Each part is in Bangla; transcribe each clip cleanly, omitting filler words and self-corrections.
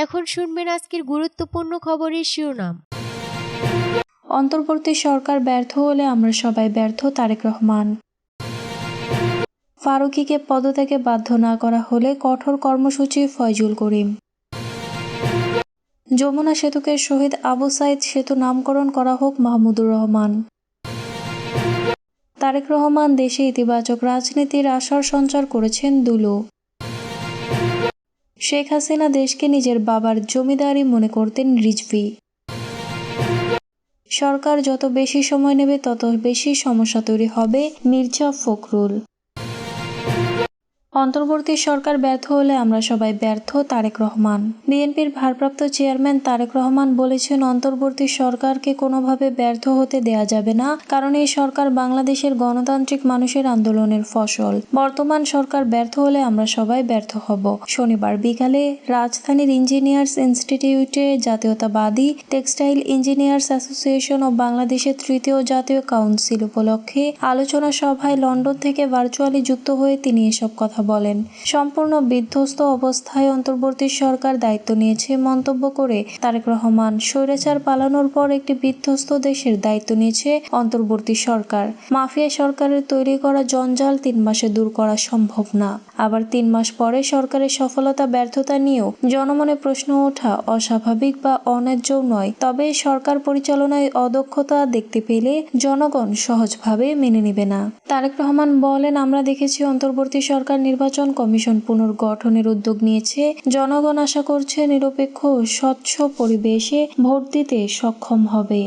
এখন শুনবেন আজকের গুরুত্বপূর্ণ খবরের শিরোনাম। অন্তর্বর্তী সরকার ব্যর্থ হলে আমরা সবাই ব্যর্থ, তারেক রহমান। ফারুকীকে পদত্যাগে বাধ্য না করা হলে কঠোর কর্মসূচি, ফয়জুল করিম। যমুনা সেতুকে শহীদ আবু সাইদ সেতু নামকরণ করা হোক, মাহমুদুর রহমান। তারেক রহমান দেশে ইতিবাচক রাজনীতির আশার সঞ্চার করেছেন দুলু। শেখ হাসিনা দেশকে নিজের বাবার জমিদারি মনে করতেন, রিজভী। সরকার যত বেশি সময় নেবে তত বেশি সমস্যা তৈরি হবে, মির্জা ফখরুল। অন্তর্বর্তী সরকার ব্যর্থ হলে আমরা সবাই ব্যর্থ, তারেক রহমান। বিএনপির ভারপ্রাপ্ত চেয়ারম্যান তারেক রহমান বলেছেন, অন্তর্বর্তী সরকারকে কোনোভাবে ব্যর্থ হতে দেয়া যাবে না, কারণ এই সরকার বাংলাদেশের গণতান্ত্রিক মানুষের আন্দোলনের ফসল। বর্তমান সরকার ব্যর্থ হলে আমরা সবাই ব্যর্থ হব। শনিবার বিকালে রাজধানীর ইঞ্জিনিয়ার্স ইনস্টিটিউটে জাতীয়তাবাদী টেক্সটাইল ইঞ্জিনিয়ার্স অ্যাসোসিয়েশন অব বাংলাদেশের তৃতীয় জাতীয় কাউন্সিল উপলক্ষে আলোচনা সভায় লন্ডন থেকে ভার্চুয়ালি যুক্ত হয়ে তিনি এসব কথা বলেন। সম্পূর্ণ বিধ্বস্ত অবস্থায় অন্তর্বর্তী সরকার দায়িত্ব নিয়েছে মন্তব্য করে তারেক রহমান, স্বৈরাচার পালানোর পর একটি বিধ্বস্ত দেশের দায়িত্ব নিয়েছে অন্তর্বর্তী সরকার। মাফিয়া সরকারের তৈরি করা জঞ্জাল 3 মাসে দূর করা সম্ভব না। আবার 3 মাস পরে সরকারের সফলতা ব্যর্থতা নিয়েও জনমনে প্রশ্ন ওঠা অস্বাভাবিক বা অন্যায্যও নয়। তবে সরকার পরিচালনায় অদক্ষতা দেখতে পেলে জনগণ সহজভাবে মেনে নেবে না। তারেক রহমান বলেন, আমরা দেখেছি অন্তর্বর্তী সরকার নির্বাচন কমিশন পুনর্গঠনের উদ্যোগ নিয়েছে। জনগণ আশা করছে নিরপেক্ষ ও স্বচ্ছ পরিবেশে ভোট দিতে সক্ষম হবে।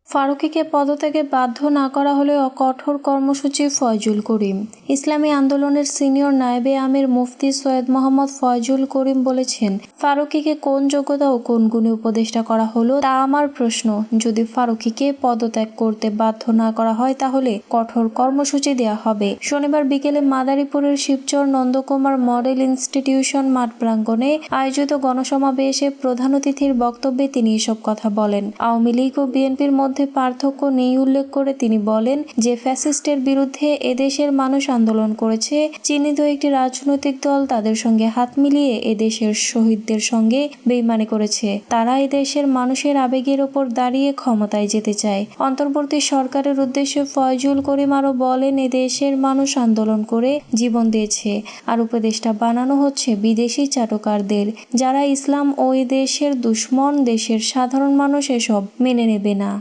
ফারুকীকে পদত্যাগে বাধ্য না করা হলে কঠোর কর্মসূচি, ফয়জুল করিম। ইসলামী আন্দোলনের সিনিয়র নায়েবে আমির মুফতি সৈয়দ মোহাম্মদ ফয়জুল করিম বলেছেন, ফারুকীকে কোন যোগ্যতা ও কোন গুণে উপদেষ্টা করা হলো তা আমার প্রশ্ন। যদি ফারুকীকে পদত্যাগ করতে বাধ্য না করা হয় তাহলে কঠোর কর্মসূচি দেয়া হবে। শনিবার বিকেলে মাদারীপুরের শিবচর নন্দকুমার মডেল ইনস্টিটিউশন মাঠ প্রাঙ্গণে আয়োজিত গণসমাবেশে প্রধান অতিথির বক্তব্যে তিনি এসব কথা বলেন। আওয়ামী লীগ ও বিএনপির মধ্যে পার্থক্য নেই উল্লেখ করে তিনি বলেন, যে ফ্যাসিস্টের বিরুদ্ধে এদেশের মানুষ আন্দোলন করেছে, চিহ্নিত একটি রাজনৈতিক দল তাদের সঙ্গে হাত মিলিয়ে এদেশের শহীদদের সঙ্গে বেইমানি করেছে। তারা এদেশের মানুষের আবেগের ওপর দাঁড়িয়ে ক্ষমতায় যেতে চায়। অন্তর্বর্তী সরকারের উদ্দেশ্যে ফয়জুল করিম আরও বলেন, এদেশের মানুষ আন্দোলন করে জীবন দিয়েছে, আর উপদেষ্টা বানানো হচ্ছে বিদেশি চাটুকারদের, যারা ইসলাম ও এদেশের দুশ্মন। দেশের সাধারণ মানুষ এসব মেনে নেবে না।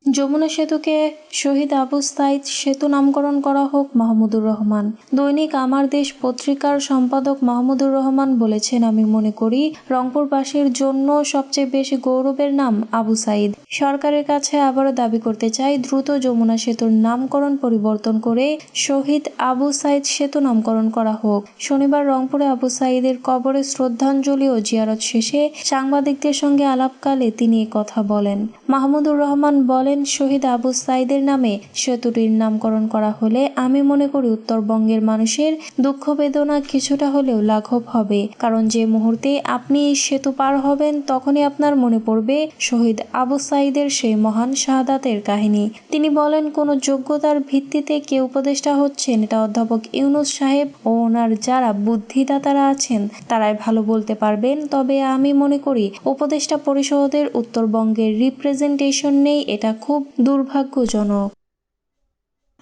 যমুনা সেতুকে শহীদ আবু সাইদ সেতু নামকরণ করা হোক, মাহমুদুর রহমান। দৈনিক আমার দেশ পত্রিকার সম্পাদক মাহমুদুর রহমান বলেছেন, আমি মনে করি রংপুরবাসীর জন্য সবচেয়ে বেশি গৌরবের নাম আবু সাইদ। সরকারের কাছে আবারও দাবি করতে চাই, দ্রুত যমুনা সেতুর নামকরণ পরিবর্তন করে শহীদ আবু সাইদ সেতু নামকরণ করা হোক। শনিবার রংপুরে আবু সাইদের কবরে শ্রদ্ধাঞ্জলি ও জিয়ারত শেষে সাংবাদিকদের সঙ্গে আলাপকালে তিনি কথা বলেন। মাহমুদুর রহমান বলেন, শহীদ আবু সাইদের নামে সেতুটির নামকরণ করা হলে আমি মনে করি উত্তরবঙ্গের মানুষের দুঃখ বেদনা কিছুটা হলেও লাঘব হবে, কারণ যে মুহূর্তে আপনি এই সেতু পার হবেন তখনই আপনার মনে পড়বে শহীদ আবু সাইদের সেই মহান শাহাদাতের কাহিনী। তিনি বলেন, কোনো যোগ্যতার ভিত্তিতে কেউ উপদেষ্টা হচ্ছেন এটা অধ্যাপক ইউনূস সাহেব ও ওনার যারা বুদ্ধিদাতারা আছেন তারাই ভালো বলতে পারবেন। তবে আমি মনে করি উপদেষ্টা পরিষদের উত্তরবঙ্গের রিপ্রেজেন্টেশন নেই, এটা খুব দুর্ভাগ্যজনক।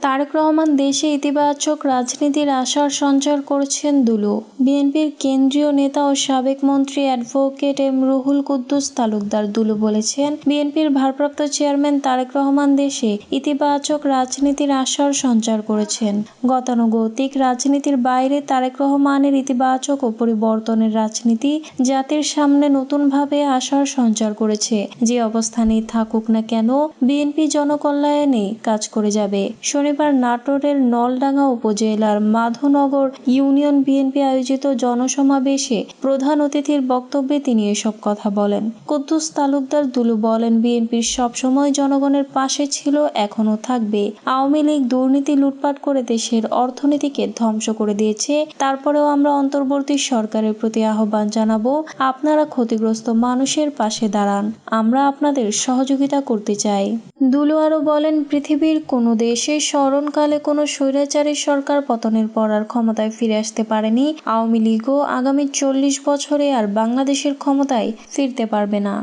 তারেক রহমান দেশে ইতিবাচক রাজনীতির আশার সঞ্চার করছেন দুলু। বিএনপির কেন্দ্রীয় নেতা ও সাবেক মন্ত্রী অ্যাডভোকেট এম রুহুল কুদ্দুস তালুকদার দুলু বলেছেন, বিএনপির ভারপ্রাপ্ত চেয়ারম্যান তারেক রহমান দেশে ইতিবাচক রাজনীতির আশার সঞ্চার করেছেন। গতানুগতিক রাজনীতির বাইরে তারেক রহমানের ইতিবাচক ও পরিবর্তনের রাজনীতি জাতির সামনে নতুনভাবে আশার সঞ্চার করেছে। যে অবস্থানেই থাকুক না কেন, বিএনপি জনকল্যাণে কাজ করে যাবে। শনিবার নাটোরের নলডাঙ্গা উপজেলার মাধনগর ইউনিয়ন বিএনপি আয়োজিত জনসমাবেশে প্রধান অতিথির বক্তব্যে তিনি এসব কথা বলেন। কুদ্দুস তালুকদার দুলু বলেন, বিএনপির সবসময় জনগণের পাশে ছিল, এখনো থাকবে। আওয়ামী লীগ দুর্নীতি লুটপাট করে দেশের অর্থনীতিকে ধ্বংস করে দিয়েছে। তারপরেও আমরা অন্তর্বর্তী সরকারের প্রতি আহ্বান জানাবো, আপনারা ক্ষতিগ্রস্ত মানুষের পাশে দাঁড়ান, আমরা আপনাদের সহযোগিতা করতে চাই। দুলু আরও বলেন, পৃথিবীর কোনো দেশে স্মরণকালে কোনো স্বৈরাচারী সরকার পতনের পর আর ক্ষমতায় ফিরে আসতে পারেনি। আওয়ামী লীগও আগামী 40 বছরে আর বাংলাদেশের ক্ষমতায় ফিরতে পারবে না।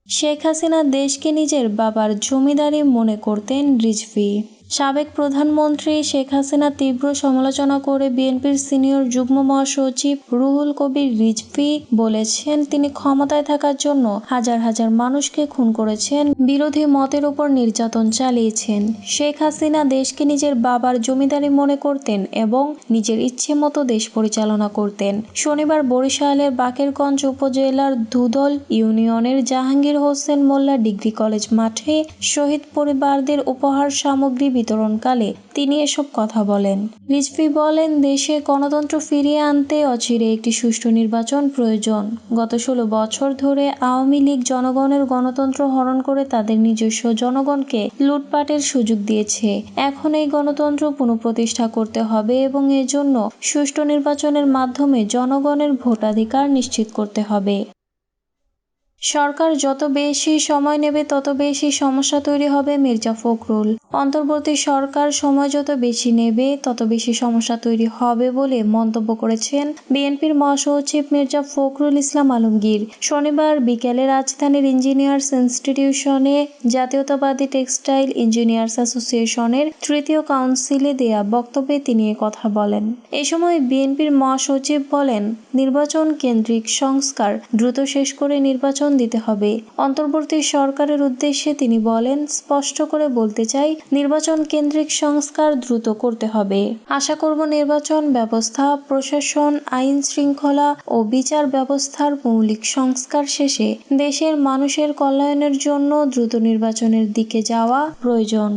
শেখ হাসিনা দেশকে নিজের বাবার জমিদারি মনে করতেন রিজভী। সাবেক প্রধানমন্ত্রী শেখ হাসিনা তীব্র সমালোচনা করে বিএনপির সিনিয়র যুগ্ম মহাসচিব রুহুল কবির রিজভী বলেছেন, তিনি ক্ষমতায় থাকার জন্য হাজার হাজার মানুষকে খুন করেছেন, বিরোধী মতের উপর নির্যাতন চালিয়েছেন। শেখ হাসিনা দেশকে নিজের বাবার জমিদারি মনে করতেন এবং নিজের ইচ্ছে মতো দেশ পরিচালনা করতেন। শনিবার বরিশালের বাকেরগঞ্জ উপজেলার ধুদল ইউনিয়নের জাহাঙ্গীর হোসেন মোল্লা ডিগ্রি কলেজ মাঠে শহীদ পরিবারদের উপহার সামগ্রী বিতরণকালে তিনি এসব কথা বলেন। রিজভী বলেন, দেশে গণতন্ত্র ফিরিয়ে আনতে অচিরে একটি সুষ্ঠু নির্বাচন প্রয়োজন। গত 16 বছর ধরে আওয়ামী লীগ জনগণের গণতন্ত্র হরণ করে তাদের নিজস্ব জনগণকে লুটপাটের সুযোগ দিয়েছে। এখন এই গণতন্ত্র পুনঃপ্রতিষ্ঠা করতে হবে এবং এজন্য সুষ্ঠু নির্বাচনের মাধ্যমে জনগণের ভোটাধিকার নিশ্চিত করতে হবে। সরকার যত বেশি সময় নেবে তত বেশি সমস্যা তৈরি হবে, মির্জা ফখরুল। অন্তর্বর্তী সরকার সময় যত বেশি নেবে তত বেশি সমস্যা তৈরি হবে বলে মন্তব্য করেছেন বিএনপির মহাসচিব মির্জা ফখরুল ইসলাম আলমগীর। শনিবার বিকেলে রাজধানীর ইঞ্জিনিয়ার্স ইনস্টিটিউশনে জাতীয়তাবাদী টেক্সটাইল ইঞ্জিনিয়ার্স অ্যাসোসিয়েশনের 3য় কাউন্সিলে দেয়া বক্তব্যে তিনি এ কথা বলেন। এ সময় বিএনপির মহাসচিব বলেন, নির্বাচন কেন্দ্রিক সংস্কার দ্রুত শেষ করে নির্বাচন দিতে হবে। অন্তর্বর্তী সরকারের উদ্দেশ্যে তিনি বলেন, স্পষ্ট করে বলতে চাই, নির্বাচন কেন্দ্রিক সংস্কার দ্রুত করতে হবে। আশা করব নির্বাচন ব্যবস্থা, প্রশাসন, আইন শৃঙ্খলা ও বিচার ব্যবস্থার মৌলিক সংস্কার শেষে দেশের মানুষের কল্যাণের জন্য দ্রুত নির্বাচনের দিকে যাওয়া প্রয়োজন।